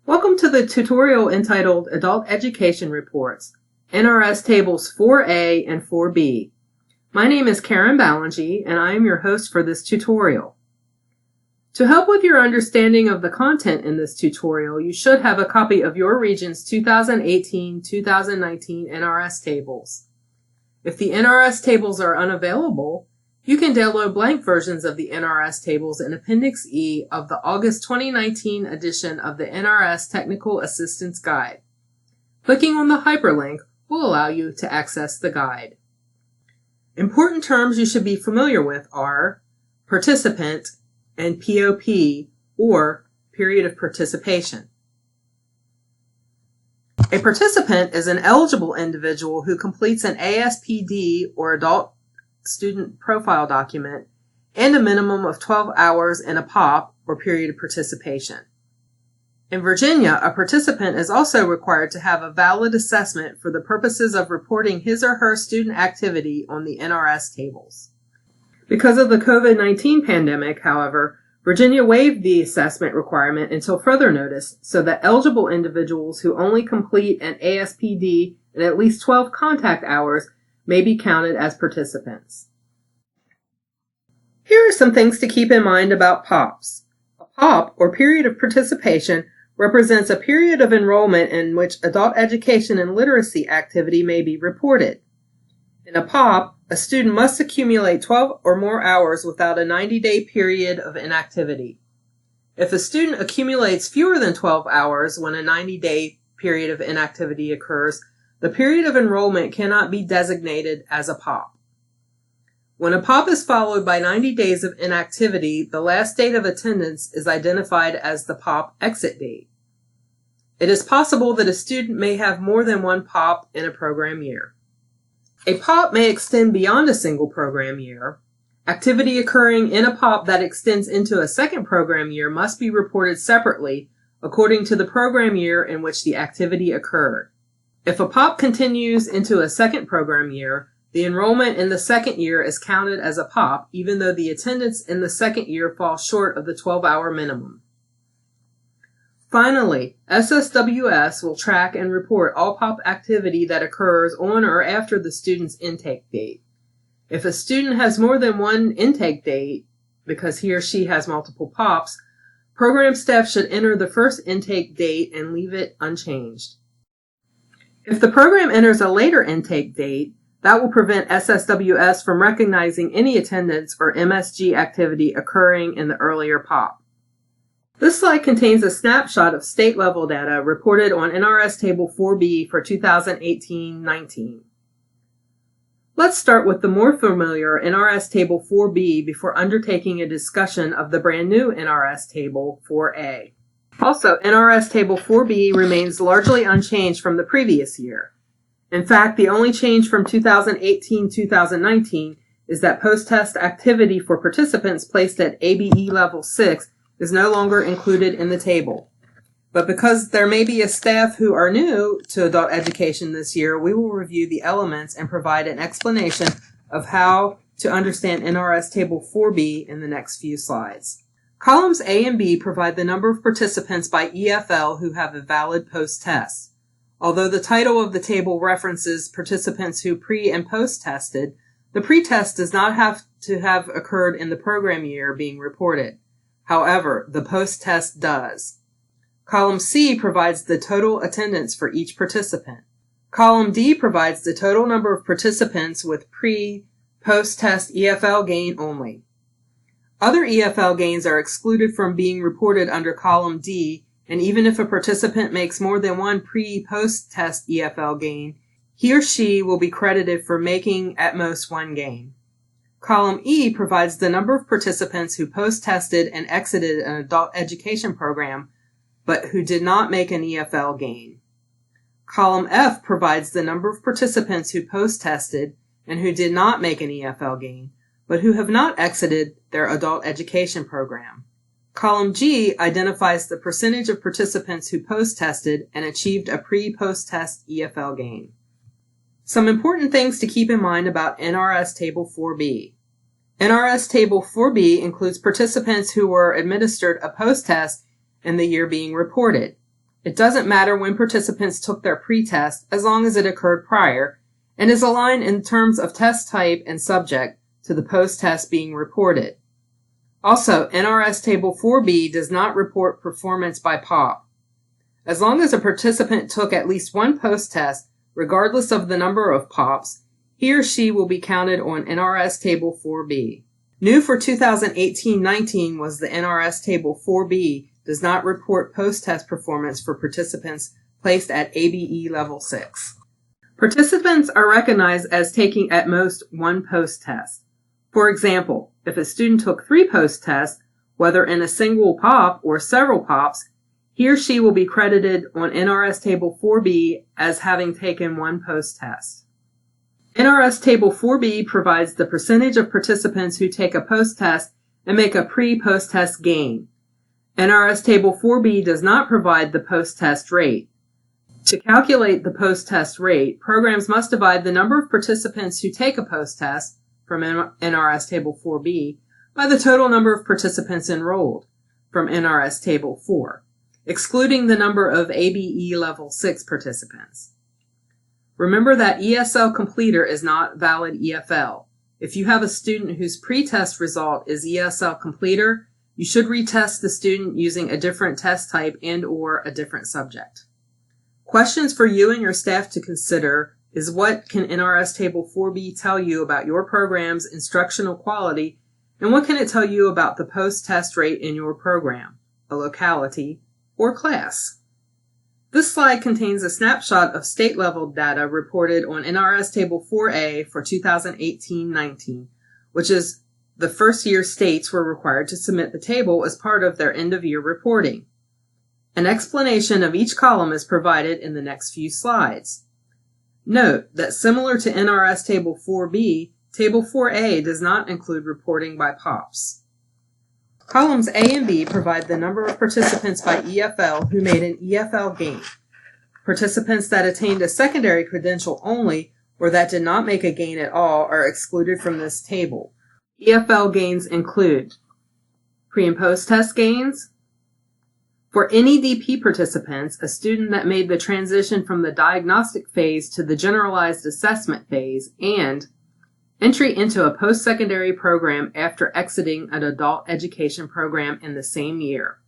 Welcome to the tutorial entitled Adult Education Reports, NRS Tables 4A and 4B. My name is Karen Ballingy, and I am your host for this tutorial. To help with your understanding of the content in this tutorial, you should have a copy of your region's 2018-2019 NRS Tables. If the NRS Tables are unavailable, you can download blank versions of the NRS Tables in Appendix E of the August 2019 edition of the NRS Technical Assistance Guide. Clicking on the hyperlink will allow you to access the guide. Important terms you should be familiar with are participant and POP, or period of participation. A participant is an eligible individual who completes an ASPD or adult student profile document and a minimum of 12 hours in a POP or period of participation. In Virginia, a participant is also required to have a valid assessment for the purposes of reporting his or her student activity on the NRS tables. Because of the COVID-19 pandemic, however, Virginia waived the assessment requirement until further notice so that eligible individuals who only complete an ASPD and at least 12 contact hours may be counted as participants. Here are some things to keep in mind about POPs. A POP, or period of participation, represents a period of enrollment in which adult education and literacy activity may be reported. In a POP, a student must accumulate 12 or more hours without a 90-day period of inactivity. If a student accumulates fewer than 12 hours when a 90-day period of inactivity occurs, the period of enrollment cannot be designated as a POP. When a POP is followed by 90 days of inactivity, the last date of attendance is identified as the POP exit date. It is possible that a student may have more than one POP in a program year. A POP may extend beyond a single program year. Activity occurring in a POP that extends into a second program year must be reported separately according to the program year in which the activity occurred. If a POP continues into a second program year, the enrollment in the second year is counted as a POP, even though the attendance in the second year falls short of the 12-hour minimum. Finally, SSWS will track and report all POP activity that occurs on or after the student's intake date. If a student has more than one intake date, because he or she has multiple POPs, program staff should enter the first intake date and leave it unchanged. If the program enters a later intake date, that will prevent SSWS from recognizing any attendance or MSG activity occurring in the earlier POP. This slide contains a snapshot of state-level data reported on NRS Table 4B for 2018-19. Let's start with the more familiar NRS Table 4B before undertaking a discussion of the brand new NRS Table 4A. Also, NRS Table 4B remains largely unchanged from the previous year. In fact, the only change from 2018-2019 is that post-test activity for participants placed at ABE Level 6 is no longer included in the table. But because there may be a staff who are new to adult education this year, we will review the elements and provide an explanation of how to understand NRS Table 4B in the next few slides. Columns A and B provide the number of participants by EFL who have a valid post-test. Although the title of the table references participants who pre- and post-tested, the pre-test does not have to have occurred in the program year being reported. However, the post-test does. Column C provides the total attendance for each participant. Column D provides the total number of participants with pre-post-test EFL gain only. Other EFL gains are excluded from being reported under column D, and even if a participant makes more than one pre-post-test EFL gain, he or she will be credited for making at most one gain. Column E provides the number of participants who post-tested and exited an adult education program, but who did not make an EFL gain. Column F provides the number of participants who post-tested and who did not make an EFL gain, but who have not exited their adult education program. Column G identifies the percentage of participants who post-tested and achieved a pre-post-test EFL gain. Some important things to keep in mind about NRS Table 4B. NRS Table 4B includes participants who were administered a post-test in the year being reported. It doesn't matter when participants took their pretest as long as it occurred prior, and is aligned in terms of test type and subject to the post-test being reported. Also, NRS Table 4B does not report performance by POP. As long as a participant took at least one post-test, regardless of the number of POPs, he or she will be counted on NRS Table 4B. New for 2018-19 was the NRS Table 4B does not report post-test performance for participants placed at ABE Level 6. Participants are recognized as taking at most one post-test. For example, if a student took 3 post-tests, whether in a single POP or several POPs, he or she will be credited on NRS Table 4B as having taken one post-test. NRS Table 4B provides the percentage of participants who take a post-test and make a pre-post-test gain. NRS Table 4B does not provide the post-test rate. To calculate the post-test rate, programs must divide the number of participants who take a post-test from NRS Table 4B by the total number of participants enrolled from NRS Table 4, excluding the number of ABE Level 6 participants. Remember that ESL completer is not valid EFL. If you have a student whose pretest result is ESL completer, you should retest the student using a different test type and/or a different subject. Questions for you and your staff to consider is what can NRS Table 4B tell you about your program's instructional quality, and what can it tell you about the post-test rate in your program, a locality, or class? This slide contains a snapshot of state-level data reported on NRS Table 4A for 2018-19, which is the first year states were required to submit the table as part of their end-of-year reporting. An explanation of each column is provided in the next few slides. Note that similar to NRS Table 4B, Table 4A does not include reporting by POPs. Columns A and B provide the number of participants by EFL who made an EFL gain. Participants that attained a secondary credential only or that did not make a gain at all are excluded from this table. EFL gains include pre- and post-test gains. For any DP participants, a student that made the transition from the diagnostic phase to the generalized assessment phase, and entry into a post-secondary program after exiting an adult education program in the same year.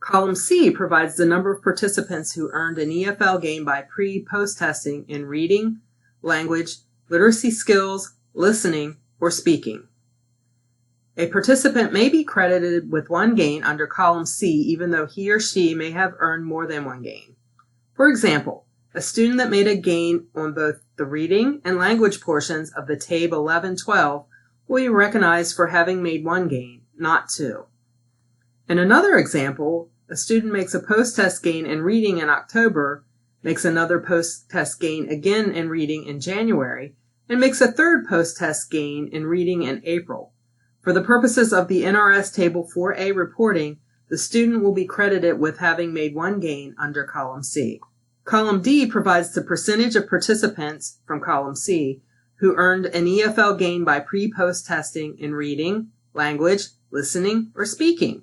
Column C provides the number of participants who earned an EFL gain by pre-post testing in reading, language, literacy skills, listening, or speaking. A participant may be credited with one gain under column C even though he or she may have earned more than one gain. For example, a student that made a gain on both the reading and language portions of the TABE 11-12 will be recognized for having made one gain, not two. In another example, a student makes a post-test gain in reading in October, makes another post-test gain again in reading in January, and makes a third post-test gain in reading in April. For the purposes of the NRS Table 4A reporting, the student will be credited with having made one gain under column C. Column D provides the percentage of participants from column C who earned an EFL gain by pre-post testing in reading, language, listening, or speaking.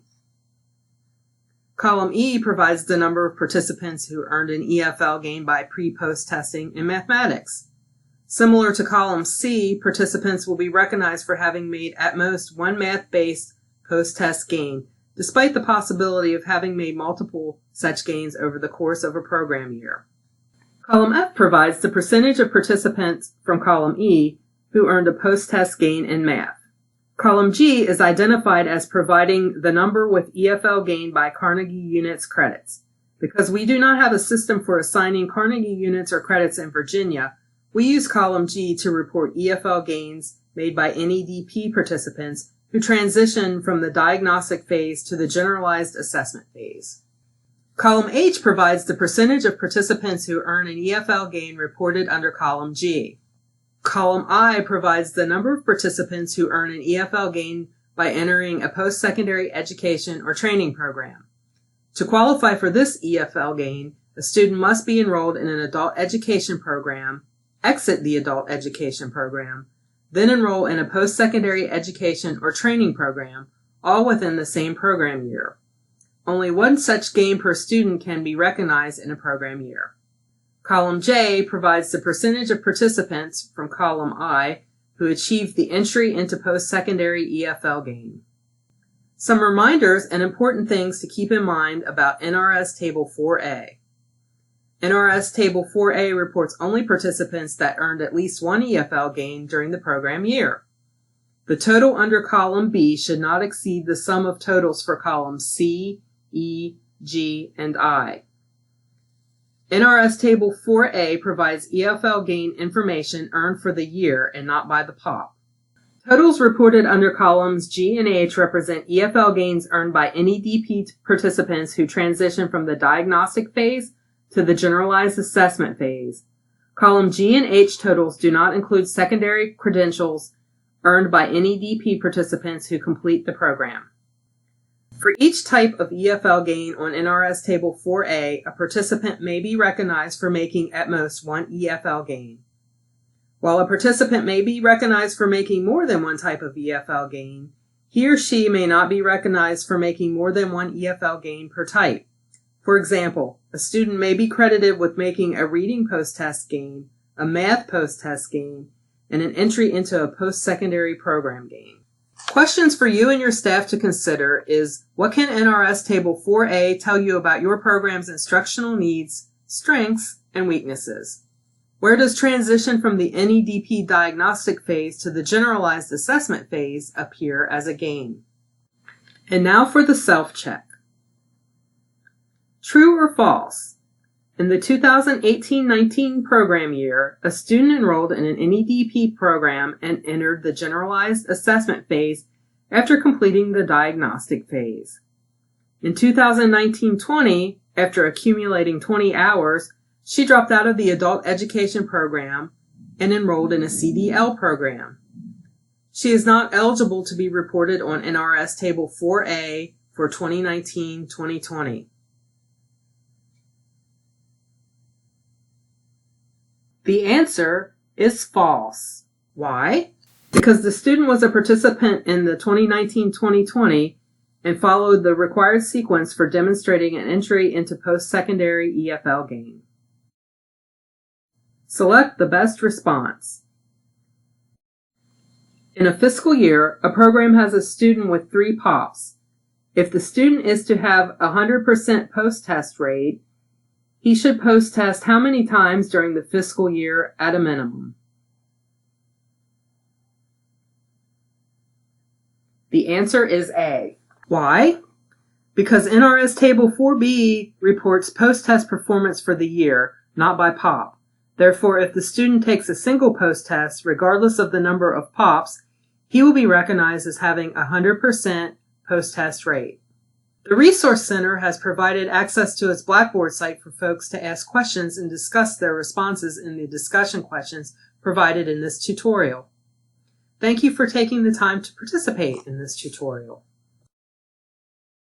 Column E provides the number of participants who earned an EFL gain by pre-post testing in mathematics. Similar to column C, participants will be recognized for having made at most one math-based post-test gain, despite the possibility of having made multiple such gains over the course of a program year. Column F provides the percentage of participants from column E who earned a post-test gain in math. Column G is identified as providing the number with EFL gain by Carnegie Units credits. Because we do not have a system for assigning Carnegie Units or credits in Virginia, we use column G to report EFL gains made by any DP participants who transition from the diagnostic phase to the generalized assessment phase. Column H provides the percentage of participants who earn an EFL gain reported under column G. Column I provides the number of participants who earn an EFL gain by entering a post-secondary education or training program. To qualify for this EFL gain, a student must be enrolled in an adult education program, exit the adult education program, then enroll in a post-secondary education or training program, all within the same program year. Only one such gain per student can be recognized in a program year. Column J provides the percentage of participants from column I who achieved the entry into post-secondary EFL gain. Some reminders and important things to keep in mind about NRS Table 4A. NRS Table 4A reports only participants that earned at least one EFL gain during the program year. The total under column B should not exceed the sum of totals for columns C, E, G, and I. NRS Table 4A provides EFL gain information earned for the year and not by the POP. Totals reported under columns G and H represent EFL gains earned by NEDP participants who transition from the diagnostic phase to the generalized assessment phase. Column G and H totals do not include secondary credentials earned by NEDP participants who complete the program. For each type of EFL gain on NRS Table 4A, a participant may be recognized for making at most one EFL gain. While a participant may be recognized for making more than one type of EFL gain, he or she may not be recognized for making more than one EFL gain per type. For example, a student may be credited with making a reading post-test gain, a math post-test gain, and an entry into a post-secondary program gain. Questions for you and your staff to consider is, what can NRS Table 4A tell you about your program's instructional needs, strengths, and weaknesses? Where does transition from the NEDP diagnostic phase to the generalized assessment phase appear as a gain? And now for the self-check. True or false? In the 2018-19 program year, a student enrolled in an NEDP program and entered the generalized assessment phase after completing the diagnostic phase. In 2019-20, after accumulating 20 hours, she dropped out of the adult education program and enrolled in a CDL program. She is not eligible to be reported on NRS Table 4A for 2019-2020. The answer is false. Why? Because the student was a participant in the 2019-2020 and followed the required sequence for demonstrating an entry into post-secondary EFL gain. Select the best response. In a fiscal year, a program has a student with 3 POPs. If the student is to have a 100% post-test rate, he should post-test how many times during the fiscal year at a minimum? The answer is A. Why? Because NRS Table 4B reports post-test performance for the year, not by POP. Therefore, if the student takes a single post-test, regardless of the number of POPs, he will be recognized as having a 100% post-test rate. The Resource Center has provided access to its Blackboard site for folks to ask questions and discuss their responses in the discussion questions provided in this tutorial. Thank you for taking the time to participate in this tutorial.